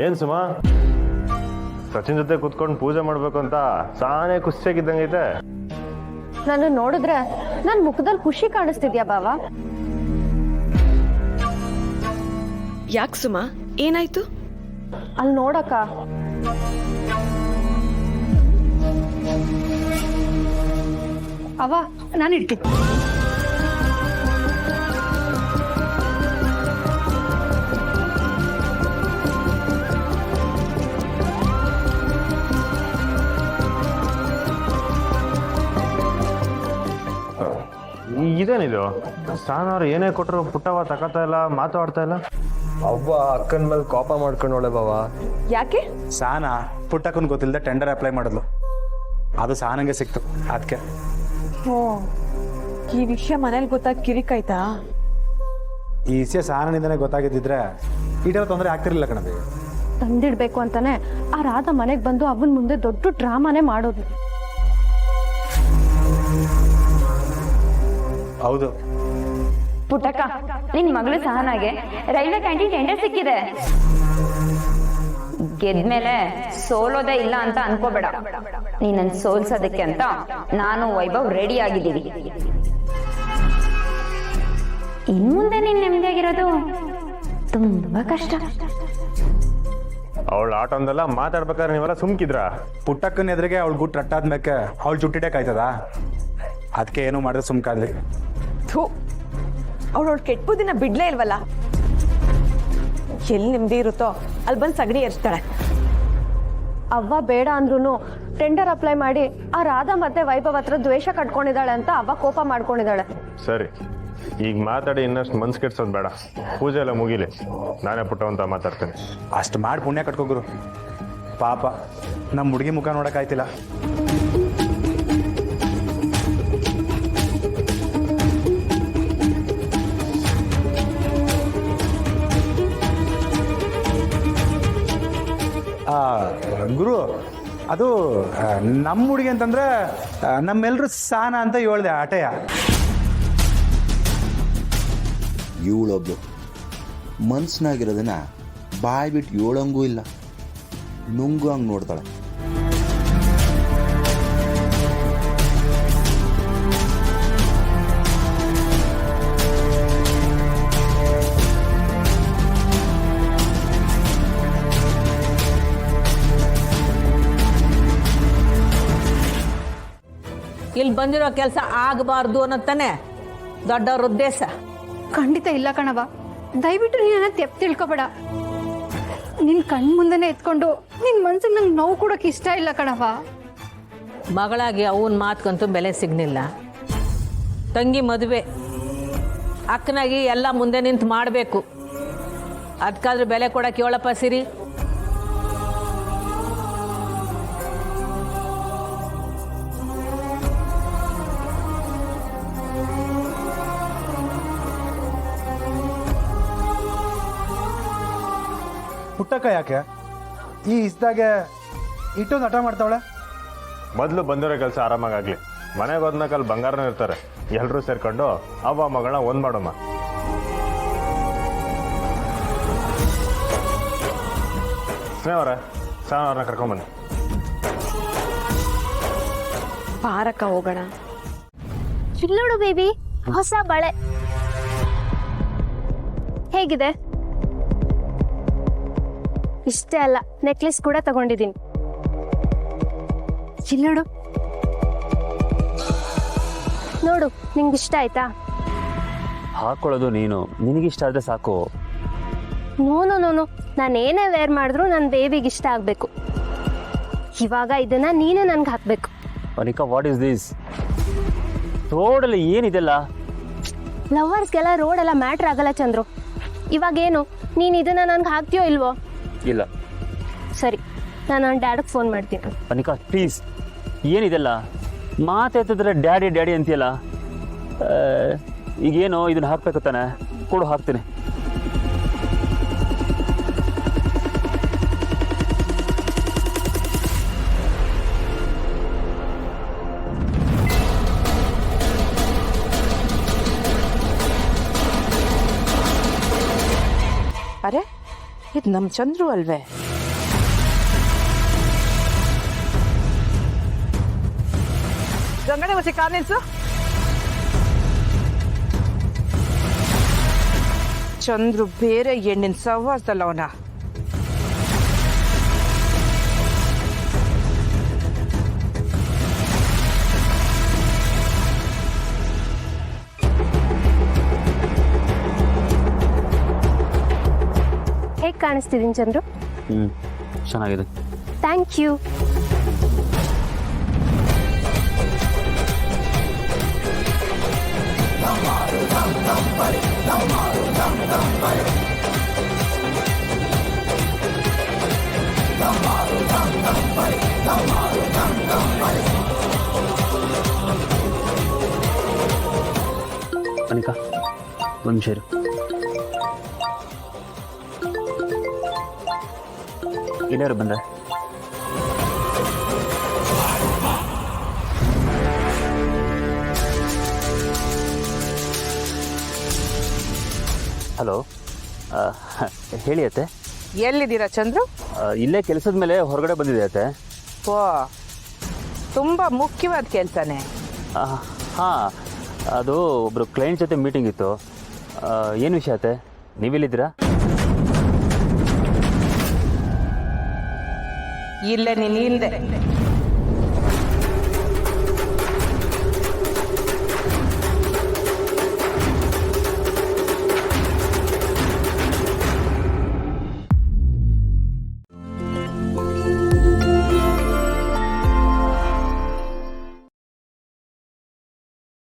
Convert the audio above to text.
ಏನ್ ಸುಮ ಸಚಿನ್ ಜೊತೆ ಕುತ್ಕೊಂಡು ಪೂಜೆ ಮಾಡ್ಬೇಕು ಅಂತ ಸಾನೇ ಖುಷಿಯಾಗಿದ್ದಂಗೈತೆ. ನಾನು ನೋಡಿದ್ರೆ ನನ್ ಮುಖದಲ್ಲಿ ಖುಷಿ ಕಾಣಿಸ್ತಿದ್ಯಾ ಬಾವ? ಯಾಕೆ ಸುಮಾ, ಏನಾಯ್ತು? ಅಲ್ಲಿ ನೋಡಕ್ಕ. ಅವ ನಾನು ಇಡ್ತೀನಿ. ಇದೇನಿದು? ಸಾನವ್ರು ಏನೇ ಕೊಟ್ಟರು ಪುಟ್ಟವ ತಗೋತಾ ಇಲ್ಲ, ಮಾತಾಡ್ತಾ ಇಲ್ಲ. ಅವ್ವ ಅಕ್ಕನ ಮೇಲೆ ಕೋಪ ಮಾಡ್ಕೊಂಡೋಳೆ ಬಾವ. ಯಾಕೆ? ಸಾನ ಪುಟ್ಟಕ್ಕನ್ ಗೊತ್ತಿಲ್ಲದೆ ಟೆಂಡರ್ ಅಪ್ಲೈ ಮಾಡಿದ್ಲು, ಅದು ಸಾನಂಗೆ ಸಿಕ್ತು. ಅದಕ್ಕೆ ಓ, ಈ ವಿಷಯ ಮನೇಲಿ ಗೊತ್ತಾಗಿ ಕಿರಿಕಾಯ್ತಾ? ಈ ವಿಷಯ ಸಾನನಿಂದನೇ ಗೊತ್ತಾಗಿದ್ದಿದ್ರೆ ಈಟೆಲ್ಲ ತೊಂದರೆ ಆಗ್ತಿರ್ಲಿಲ್ಲ ಕಣಬಿ. ತಂದಿಡ್ಬೇಕು ಅಂತಾನೆ ಆ ರಾಧ ಮನೆಗ್ ಬಂದು ಅವನ್ ಮುಂದೆ ದೊಡ್ಡ ಡ್ರಾಮಾನೇ ಮಾಡೋದು. ಹೌದು ಪುಟ್ಟಕ್ಕ, ನಿನ್ ಮಗಳು ಸಹನಾಗೆ ರೈಲ್ವೆ ಕ್ಯಾಂಟೀನ್ ಟೆಂಡರ್ ಸಿಕ್ಕಿದೆ. ಗೆದ್ಮೇಲೆ ಸೋಲೋದೇ ಇಲ್ಲ ಅಂತ ಅನ್ಕೋಬೇಡ. ನೀನನ್ ಸೋಲ್ಸೋದಕ್ಕೆ ಅಂತ ನಾನು ವೈಭವ್ ರೆಡಿ ಆಗಿದ್ದೀವಿ. ಇನ್ ಮುಂದೆ ನೀನ್ ನೆಮ್ಮದಿಯಾಗಿರೋದು ತುಂಬಾ ಕಷ್ಟ. ಅವಳ ಆಟ ಅಂದಲ್ಲ ಮಾತಾಡ್ಬೇಕಾದ್ರೆ ನೀವೆಲ್ಲ ಸುಮ್ಕಿದ್ರ? ಪುಟ್ಟಕ್ಕನ ಎದುರಿಗೆ ಅವಳು ಗುಟ್ಟು ರಟ್ಟಾದ್ಮೇಕೆ ಅವಳು ಜುಟ್ಟಿಡಕ್ ಆಯ್ತದ? ಅದಕ್ಕೆ ಏನು ಮಾಡಿದ್ರೆ ಸುಮ್ಕಾದ್ಲಿ. ಥೂ, ಅವಳು ಕೆಟ್ಟ ಬುದ್ಧಿನ ಬಿಡ್ಲೇ ಇಲ್ವಲ್ಲ. ಎಲ್ಲಿ ನೆಮ್ಮದಿ ಇರುತ್ತೋ ಅಲ್ಲಿ ಬಂದು ಸಗಣಿ ಎರ್ಸ್ತಾಳೆ. ಅವ್ವ ಬೇಡ ಅಂದ್ರೂ ಟೆಂಡರ್ ಅಪ್ಲೈ ಮಾಡಿ ಆ ರಾಧಾ ಮತ್ತೆ ವೈಭವ್ ಹತ್ರ ದ್ವೇಷ ಕಟ್ಕೊಂಡಿದ್ದಾಳೆ ಅಂತ ಅವ್ವ ಕೋಪ ಮಾಡ್ಕೊಂಡಿದ್ದಾಳೆ. ಸರಿ, ಈಗ ಮಾತಾಡಿ ಇನ್ನಷ್ಟು ಮನ್ಸು ಕೆಡ್ಸೋದು ಬೇಡ. ಪೂಜೆ ಎಲ್ಲ ಮುಗಿಲಿ, ನಾನೇ ಪುಟ್ಟವಂತ ಮಾತಾಡ್ತೇನೆ. ಅಷ್ಟು ಮಾಡಿ ಪುಣ್ಯ ಕಟ್ಕೋಗುರು. ಪಾಪ ನಮ್ಮ ಹುಡುಗಿ ಮುಖ ನೋಡೋಕ್ಕಾಯ್ತಿಲ್ಲ. ಗುರು, ಅದು ನಮ್ಮ ಹುಡುಗಿ ಅಂತಂದ್ರೆ ನಮ್ಮೆಲ್ಲರೂ ಸಾನ ಅಂತ ಹೇಳ್ದೆ ಆಟೆಯ. ಇವಳೊಬ್ಳು ಮನ್ಸಿನಾಗಿರೋದನ್ನ ಬಾಯ್ ಬಿಟ್ಟು ಹೇಳಂಗೂ ಇಲ್ಲ, ನುಂಗು ಹಂಗೆ ನೋಡ್ತಾಳೆ. ಇಲ್ಲಿ ಬಂದಿರೋ ಕೆಲಸ ಆಗಬಾರ್ದು ಅನ್ನತ್ತಾನೆ ದೊಡ್ಡವ್ರ ಉದ್ದೇಶ. ಖಂಡಿತ ಇಲ್ಲ ಕಣವ, ದಯವಿಟ್ಟು ನೀನ ತೆಪ್ಪ ತಿಳ್ಕೊಬೇಡ. ನಿನ್ ಕಣ್ ಮುಂದೆನೆ ಎತ್ಕೊಂಡು ನಿನ್ ಮನ್ಸಿಗೆ ನಂಗೆ ನೋವು ಕೊಡೋಕೆ ಇಷ್ಟ ಇಲ್ಲ ಕಣವ. ಮಗಳಾಗಿ ಅವನ ಮಾತ್ಕಂತೂ ಬೆಲೆ ಸಿಗ್ನಿಲ್ಲ. ತಂಗಿ ಮದುವೆ, ಅಕ್ಕನಾಗಿ ಎಲ್ಲ ಮುಂದೆ ನಿಂತು ಮಾಡಬೇಕು. ಅದಕ್ಕಾದ್ರೂ ಬೆಲೆ ಕೊಡಕ್ಕೆ ಹೇಳಪ್ಪ ಸಿರಿ. ಪುಟ್ಟಕ್ಕ ಯಾಕೆ ಈ ಇಸ್ದಾಗೆ ಇಟ್ಟೊಂದು ಹಠ ಮಾಡ್ತಾವಳೆ? ಮೊದಲು ಬಂದಿರೋ ಕೆಲಸ ಆರಾಮಾಗಲಿ. ಮನೆಗೆ ಹೋದ್ಮೇಲೆ ಅಲ್ಲಿ ಬಂಗಾರನ ಇರ್ತಾರೆ, ಎಲ್ಲರೂ ಸೇರ್ಕೊಂಡು ಅವ್ವ ಮಗಳನ್ನ ಒಂದ್ ಮಾಡೋಮ್ಮ. ಸ್ನೇಹವರ ಸಾನವ್ರನ್ನ ಕರ್ಕೊಂಬನ್ನಿ. ಪಾರಕ್ಕ ಹೋಗೋಣ. ಚಿಲ್ಲೋಡು ಬೇಬಿ, ಹೊಸ ಬಳೆ ಹೇಗಿದೆ? ಇಷ್ಟೇ ಅಲ್ಲ, ನೆಕ್ಲೆಸ್ ಕೂಡ ತಗೊಂಡಿದ್ದೀನಿ. ಚಿಲ್ಲೋಡು ನೋಡು, ನಿಂಗೆ ಇಷ್ಟ ಆಯ್ತಾ? ಹಾಕೊಳ್ಳೋದು ನೀನು, ನಿನಗಿಷ್ಟ ಆದ್ರೆ ಸಾಕು. ನೋನು ನೋನು, ನಾನು ಏನೇ ವೇರ್ ಮಾಡಿದ್ರು ನನ್ನ ಬೇಬಿಗೆ ಇಷ್ಟ ಆಗ್ಬೇಕು. ಇವಾಗ ಇದನ್ನ ನೀನೇ ನನ್ಗೆ ಹಾಕ್ಬೇಕು. Anika, what is this? ರೋಡಲ್ಲಿ ಏನಿದೆಲ್ಲ? ಲವರ್ಸ್ಗೆಲ್ಲ ರೋಡ್ ಎಲ್ಲ ಮ್ಯಾಟ್ರ್ ಆಗಲ್ಲ ಚಂದ್ರು. ಇವಾಗೇನು, ನೀನು ಇದನ್ನ ನನ್ಗೆ ಹಾಕ್ತೀಯೋ ಇಲ್ವೋ? ಇಲ್ಲ. ಸರಿ, ನಾನು ನನ್ನ ಡ್ಯಾಡಿಗೆ ಫೋನ್ ಮಾಡ್ತೀನಿ. ಅನಿಕಾ ಪ್ಲೀಸ್, ಏನಿದೆಲ್ಲ? ಮಾತಾಡ್ತಿದ್ರೆ ಡ್ಯಾಡಿ ಡ್ಯಾಡಿ ಅಂತೀಯಲ್ಲ. ಈಗೇನು ಇದನ್ನ ಹಾಕ್ಬೇಕು ತಾನೆ? ಕೊಡು, ಹಾಕ್ತೀನಿ. ಅರೆ, ಇದು ನಮ್ಮ ಚಂದ್ರು ಅಲ್ವೇ? ಗಂಗನೆ ಬಸಿ ಕಾರ್ ನಿಲ್ಸು. ಚಂದ್ರು ಬೇರೆ ಹೆಣ್ಣಿನ ಸವಾಸಲ್ಲ ಅವನ. ಹೇಗೆ ಕಾಣಿಸ್ತಿದ್ದೀನಿ ಚಂದ್ರು? ಹ್ಞೂ ಚೆನ್ನಾಗಿದೆ. Thank you. ಅನಿಕಾ ಒಂದು ನಿಮಿಷ ಇರು. ಇಲ್ಲಾರು ಬಂದ? ಹಲೋ, ಹೇಳಿ ಅತ್ತೆ. ಎಲ್ಲಿದ್ದೀರಾ ಚಂದ್ರು? ಇಲ್ಲೇ ಕೆಲಸದ ಮೇಲೆ ಹೊರಗಡೆ ಬಂದಿದೆ ಅತ್ತೆ. ಓ, ತುಂಬಾ ಮುಖ್ಯವಾದ ಕೆಲಸನೇ. ಹಾಂ, ಅದು ಒಬ್ಬರು ಕ್ಲೈಂಟ್ ಜೊತೆ ಮೀಟಿಂಗ್ ಇತ್ತು. ಏನು ವಿಷಯ ಅತ್ತೆ, ನೀವೆಲ್ಲಿದ್ದೀರಾ? ಇಲ್ಲೇ ನೀನು ಹಿಂದೆ